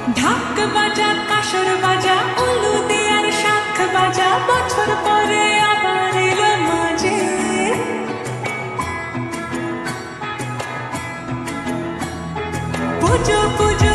ঢাক বাজা কাসর বাজা উলু দেয়ার শাখ বাজা বছর পরে আবার এলো মাঝে পুজো পুজো